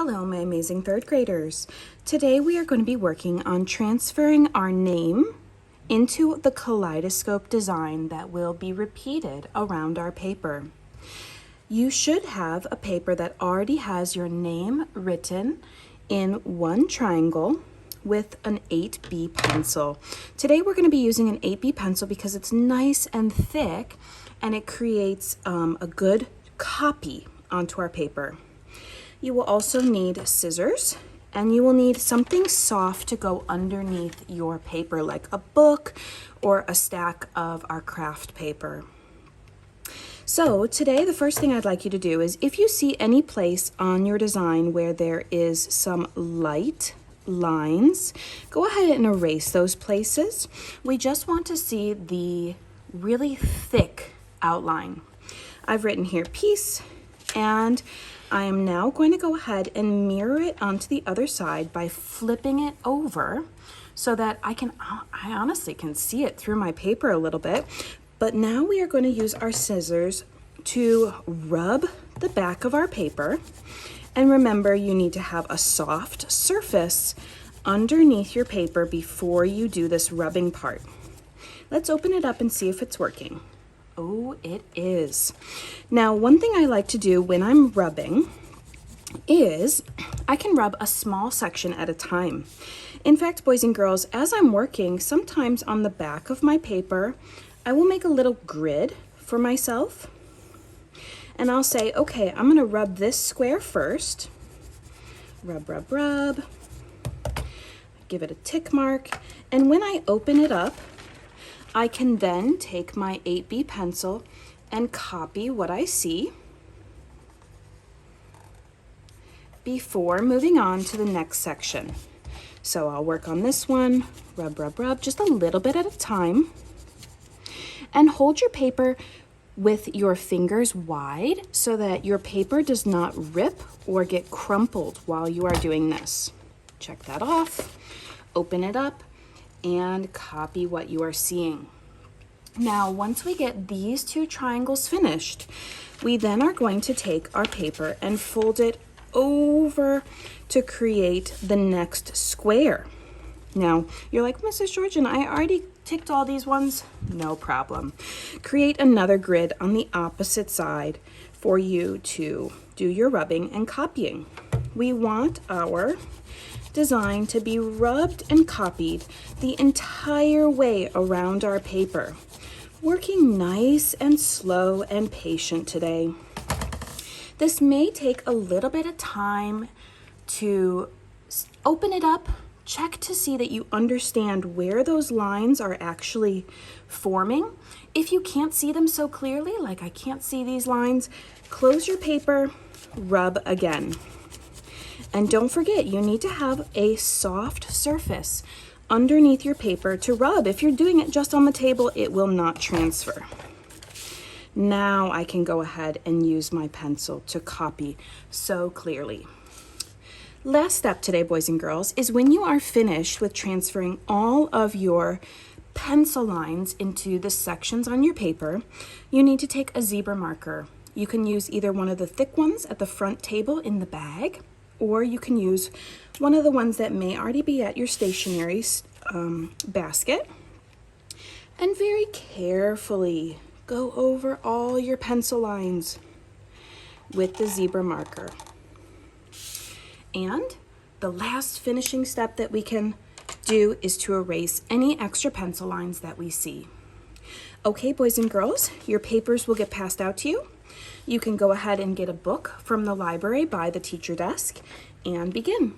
Hello, my amazing third graders. Today we are going to be working on transferring our name into the kaleidoscope design that will be repeated around our paper. You should have a paper that already has your name written in one triangle with an 8B pencil. Today we're going to be using an 8B pencil because it's nice and thick and it creates a good copy onto our paper. You will also need scissors, and you will need something soft to go underneath your paper, like a book or a stack of our craft paper. So today, the first thing I'd like you to do is, if you see any place on your design where there is some light lines, go ahead and erase those places. We just want to see the really thick outline. I've written here peace, and I am now going to go ahead and mirror it onto the other side by flipping it over so that I honestly can see it through my paper a little bit. But now we are going to use our scissors to rub the back of our paper. And remember, you need to have a soft surface underneath your paper before you do this rubbing part. Let's open it up and see if it's working. Oh, it is. Now, one thing I like to do when I'm rubbing is I can rub a small section at a time. In fact, boys and girls, as I'm working, sometimes on the back of my paper, I will make a little grid for myself. And I'll say, okay, I'm gonna rub this square first. Rub, rub, rub. Give it a tick mark. And when I open it up, I can then take my 8B pencil and copy what I see before moving on to the next section. So I'll work on this one, rub, rub, rub, just a little bit at a time. And hold your paper with your fingers wide so that your paper does not rip or get crumpled while you are doing this. Check that off, open it up, and copy what you are seeing. Now, once we get these two triangles finished, we then are going to take our paper and fold it over to create the next square. Now, you're like, Mrs. Georgian, I already ticked all these ones. No problem. Create another grid on the opposite side for you to do your rubbing and copying. We want our design to be rubbed and copied the entire way around our paper. Working nice and slow and patient today. This may take a little bit of time to open it up, check to see that you understand where those lines are actually forming. If you can't see them so clearly, like I can't see these lines, close your paper, rub again. And don't forget, you need to have a soft surface underneath your paper to rub. If you're doing it just on the table, it will not transfer. Now I can go ahead and use my pencil to copy so clearly. Last step today, boys and girls, is when you are finished with transferring all of your pencil lines into the sections on your paper, you need to take a zebra marker. You can use either one of the thick ones at the front table in the bag, or you can use one of the ones that may already be at your stationery basket, and very carefully go over all your pencil lines with the zebra marker. And the last finishing step that we can do is to erase any extra pencil lines that we see. Okay, boys and girls, your papers will get passed out to you. You can go ahead and get a book from the library by the teacher desk and begin.